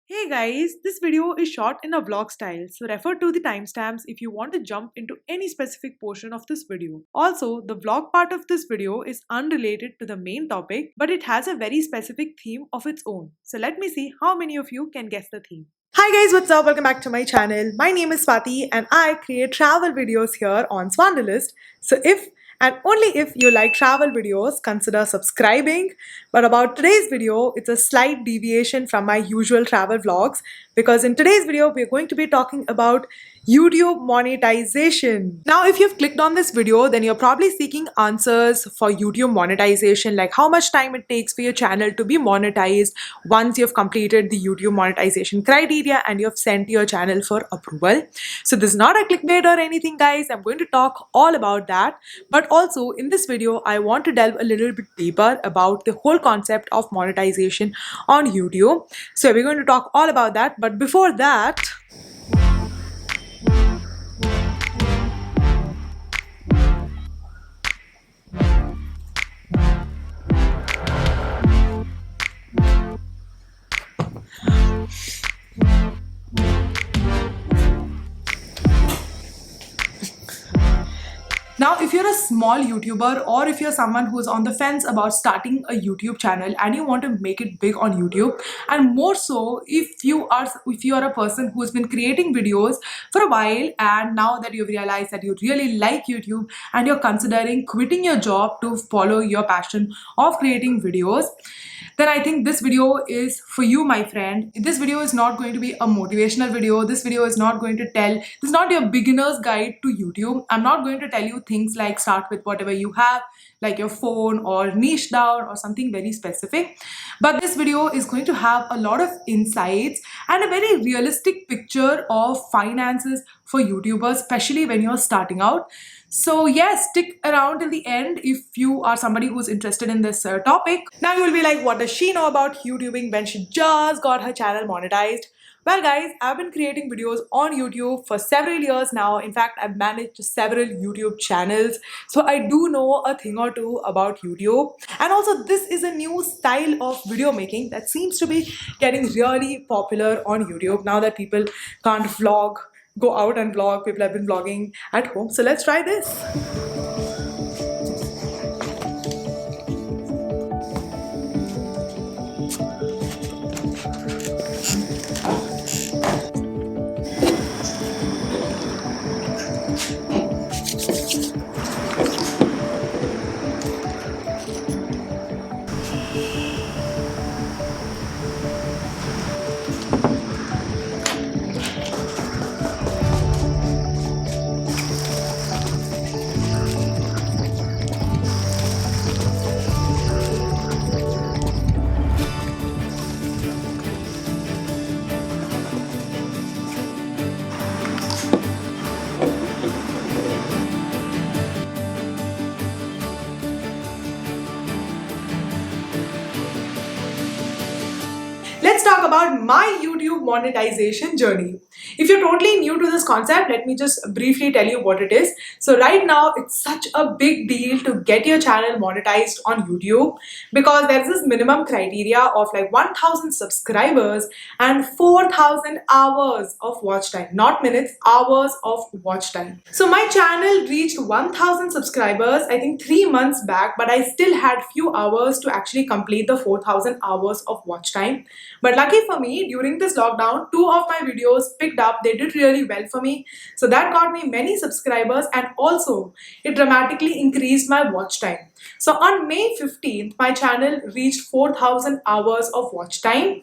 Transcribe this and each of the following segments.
Hey guys, this video is shot in a vlog style, so refer to the timestamps if you want to jump into any specific portion of this video. Also, the vlog part of this video is unrelated to the main topic, but it has a very specific theme of its own. So let me see how many of you can guess the theme. Hi guys, what's up? Welcome back to my channel. My name is Swati and I create travel videos here on Swanderlist. So if and only if you like travel videos, consider subscribing. But about today's video, it's a slight deviation from my usual travel vlogs because in today's video, we're going to be talking about YouTube monetization. Now, if you've clicked on this video, then you're probably seeking answers for YouTube monetization, like how much time it takes for your channel to be monetized once you've completed the YouTube monetization criteria and you've sent your channel for approval. So this is not a clickbait or anything, guys. I'm going to talk all about that. But also in this video, I want to delve a little bit deeper about the whole concept of monetization on YouTube. So we're going to talk all about that. But before that, now, if you're a small YouTuber or if you're someone who's on the fence about starting a YouTube channel and you want to make it big on YouTube, and more so if you are a person who's been creating videos for a while and now that you've realized that you really like YouTube and you're considering quitting your job to follow your passion of creating videos, then I think this video is for you, my friend. This video is not going to be a motivational video. This video is not going to this is not your beginner's guide to YouTube. I'm not going to tell you things like start with whatever you have, like your phone or niche down or something very specific. But this video is going to have a lot of insights and a very realistic picture of finances for YouTubers, especially when you're starting out. So yes, stick around till the end if you are somebody who's interested in this topic. Now you will be like, what does she know about YouTubing when she just got her channel monetized? Well guys, I've been creating videos on YouTube for several years now. In fact, I've managed several YouTube channels. So I do know a thing or two about YouTube. And also this is a new style of video making that seems to be getting really popular on YouTube now that people can't go out and vlog. People have been vlogging at home. So let's try this. Let's talk about my YouTube monetization journey. If you're totally new to this concept, let me just briefly tell you what it is. So right now, it's such a big deal to get your channel monetized on YouTube because there's this minimum criteria of like 1,000 subscribers and 4,000 hours of watch time. Not minutes, hours of watch time. So my channel reached 1,000 subscribers, I think 3 months back, but I still had few hours to actually complete the 4,000 hours of watch time. But lucky for me, during this lockdown, 2 of my videos picked up. They did really well for me. So that got me many subscribers and also it dramatically increased my watch time. So on May 15th, my channel reached 4,000 hours of watch time.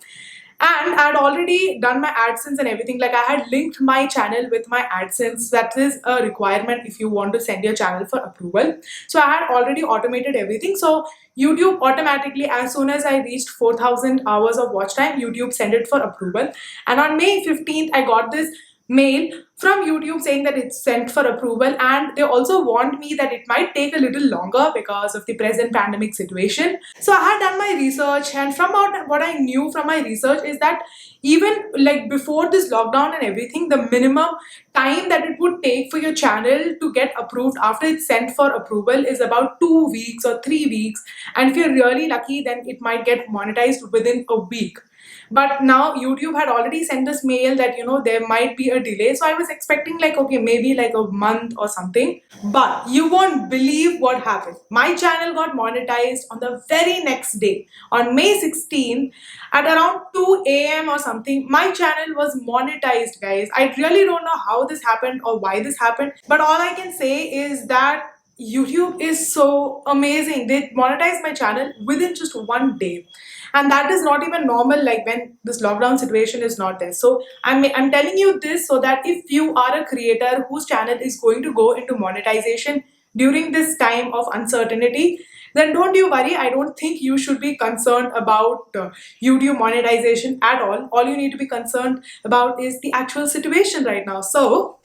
And I had already done my AdSense and everything. Like I had linked my channel with my AdSense. That is a requirement if you want to send your channel for approval. So I had already automated everything. So YouTube automatically, as soon as I reached 4,000 hours of watch time, YouTube sent it for approval. And on May 15th, I got this mail from YouTube saying that it's sent for approval, and they also warned me that it might take a little longer because of the present pandemic situation. So I had done my research, and from what I knew from my research is that even like before this lockdown and everything, the minimum time that it would take for your channel to get approved after it's sent for approval is about 2 weeks or 3 weeks, and if you're really lucky then it might get monetized within a week. But now YouTube had already sent this mail that there might be a delay, so I was expecting like, okay, maybe like a month or something. But you won't believe what happened. My channel got monetized on the very next day, on May 16th at around 2 a.m. or something. My channel was monetized, guys. I really don't know how this happened or why this happened, but all I can say is that YouTube is so amazing. They monetized my channel within just one day. And that is not even normal, like when this lockdown situation is not there. So I'm telling you this so that if you are a creator whose channel is going to go into monetization during this time of uncertainty, then don't you worry. I don't think you should be concerned about YouTube monetization at all. All you need to be concerned about is the actual situation right now. So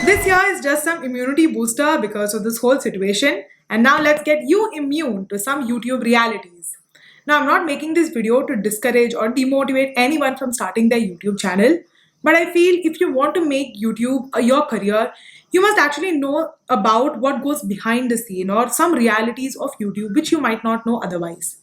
this year is just some immunity booster because of this whole situation. And now let's get you immune to some YouTube realities. Now, I'm not making this video to discourage or demotivate anyone from starting their YouTube channel, but I feel if you want to make YouTube your career, you must actually know about what goes behind the scene or some realities of YouTube which you might not know otherwise.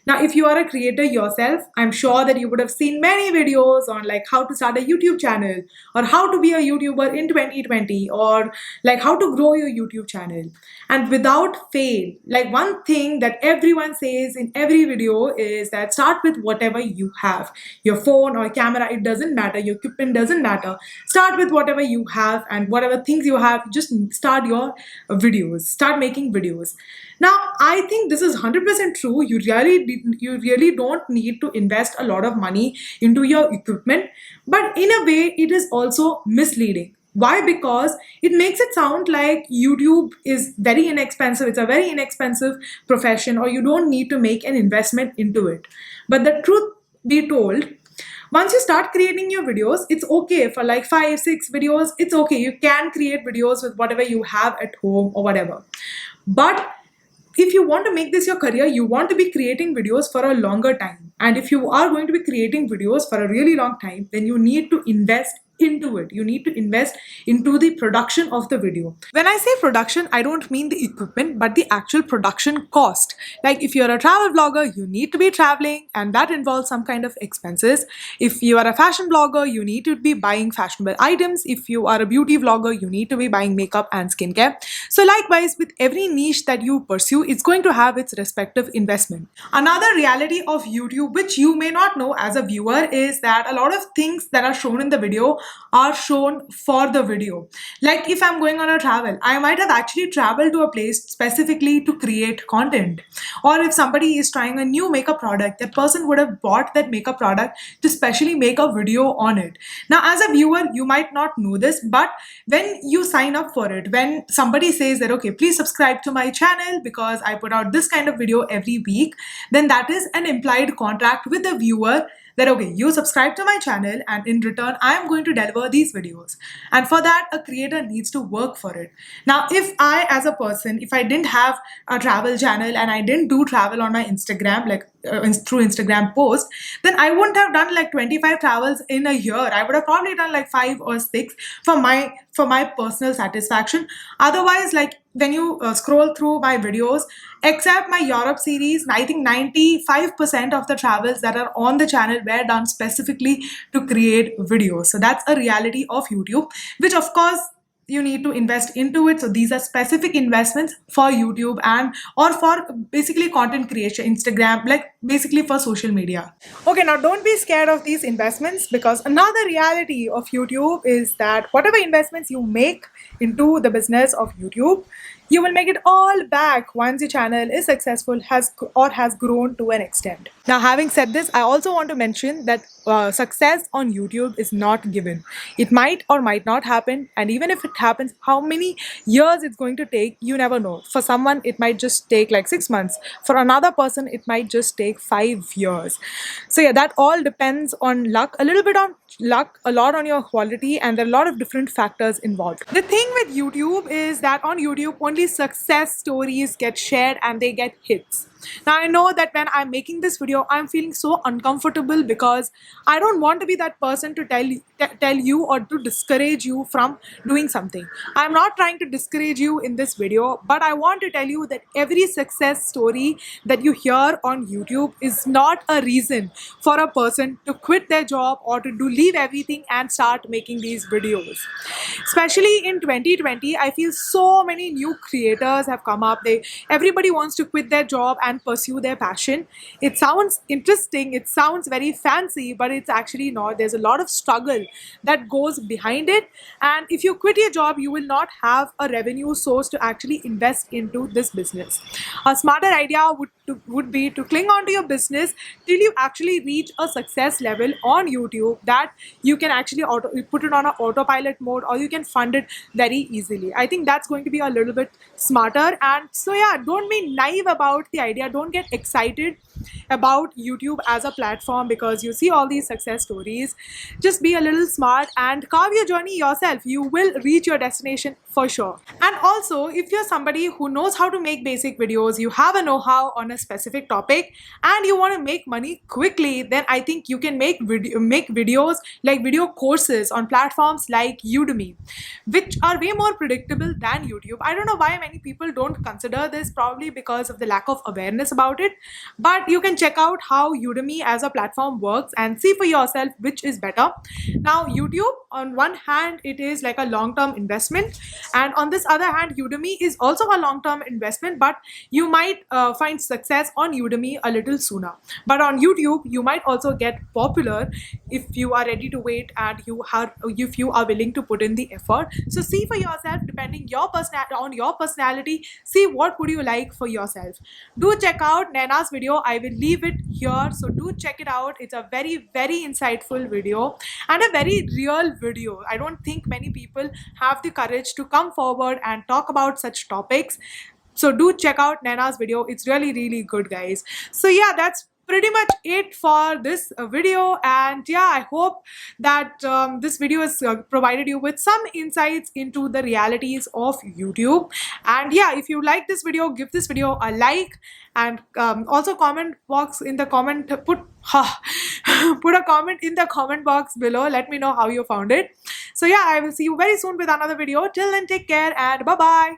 Now, if you are a creator yourself, I'm sure that you would have seen many videos on like how to start a YouTube channel or how to be a YouTuber in 2020 or like how to grow your YouTube channel. And without fail, like one thing that everyone says in every video is that start with whatever you have. Your phone or camera, it doesn't matter. Your equipment doesn't matter. Start with whatever you have and whatever things you have, just start your videos, start making videos. Now, I think this is 100% true. You really don't need to invest a lot of money into your equipment, but in a way, it is also misleading. Why? Because it makes it sound like YouTube is very inexpensive. It's a very inexpensive profession, or you don't need to make an investment into it. But the truth be told, once you start creating your videos, it's okay for like 5, 6 videos. It's okay. You can create videos with whatever you have at home or whatever. But if you want to make this your career, you want to be creating videos for a longer time. And if you are going to be creating videos for a really long time, then you need to invest into it. You need to invest into the production of the video. When I say production, I don't mean the equipment, but the actual production cost. Like if you're a travel blogger, you need to be traveling, and that involves some kind of expenses. If you are a fashion blogger, you need to be buying fashionable items. If you are a beauty vlogger, you need to be buying makeup and skincare. So likewise, with every niche that you pursue, it's going to have its respective investment. Another reality of YouTube, which you may not know as a viewer, is that a lot of things that are shown in the video are shown for the video. Like if I'm going on a travel, I might have actually traveled to a place specifically to create content. Or if somebody is trying a new makeup product, that person would have bought that makeup product to specially make a video on it. Now, as a viewer, you might not know this, but when you sign up for it, when somebody says that, okay, please subscribe to my channel because I put out this kind of video every week, then that is an implied contract with the viewer that, okay, you subscribe to my channel and in return, I am going to deliver these videos. And for that, a creator needs to work for it. Now, if I, as a person, if I didn't have a travel channel and I didn't do travel on my Instagram, like through Instagram post, then I wouldn't have done like 25 travels in a year. I would have probably done like 5 or 6 for my personal satisfaction. Otherwise, like when you scroll through my videos, except my Europe series, I think 95% of the travels that are on the channel were done specifically to create videos. So that's a reality of YouTube, which of course you need to invest into it. So these are specific investments for YouTube and or for basically content creation, Instagram, like basically for social media. Okay, now don't be scared of these investments, because another reality of YouTube is that whatever investments you make into the business of YouTube, you will make it all back once your channel is successful, has grown to an extent. Now, having said this, I also want to mention that success on YouTube is not given. It might or might not happen, and even if it happens, how many years it's going to take, you never know. For someone, it might just take like 6 months. For another person, it might just take 5 years. So yeah, that all depends on luck, a little bit on luck, a lot on your quality, and there are a lot of different factors involved. The thing with YouTube is that on YouTube, only success stories get shared and they get hits. Now I know that when I'm making this video, I'm feeling so uncomfortable because I don't want to be that person to tell you or to discourage you from doing something. I'm not trying to discourage you in this video, but I want to tell you that every success story that you hear on YouTube is not a reason for a person to quit their job or to leave everything and start making these videos. Especially in 2020, I feel so many new creators have come up. Everybody wants to quit their job and pursue their passion. It sounds interesting, it sounds very fancy, but it's actually not. There's a lot of struggle that goes behind it, and if you quit your job, you will not have a revenue source to actually invest into this business. A smarter idea would be to cling on to your business till you actually reach a success level on YouTube that you can actually put it on an autopilot mode, or you can fund it very easily. I think that's going to be a little bit smarter. And so yeah, don't be naive about the idea. Don't get excited about YouTube as a platform because you see all these success stories. Just be a little smart and carve your journey yourself. You will reach your destination for sure. And also, if you're somebody who knows how to make basic videos, you have a know-how on a specific topic, and you want to make money quickly, then I think you can make videos like video courses on platforms like Udemy, which are way more predictable than YouTube. I don't know why many people don't consider this, probably because of the lack of awareness about it. But you can check out how Udemy as a platform works and see for yourself which is better. Now, YouTube, on one hand, it is like a long-term investment, and on this other hand, Udemy is also a long-term investment, but you might find success on Udemy a little sooner. But on YouTube, you might also get popular if you are ready to wait and if you are willing to put in the effort. So see for yourself, depending on your personality, see what would you like for yourself. Do check out Naina's video. I will leave it here, so do check it out. It's a very, very insightful video and a very real video. I don't think many people have the courage to come forward and talk about such topics. So do check out Naina's video. It's really, really good, guys. So yeah, that's pretty much it for this video. And yeah, I hope that this video has provided you with some insights into the realities of YouTube. And yeah, if you like this video, give this video a like, and also comment box in the comment put a comment in the comment box below. Let me know how you found it. So yeah, I will see you very soon with another video. Till then, take care and bye bye.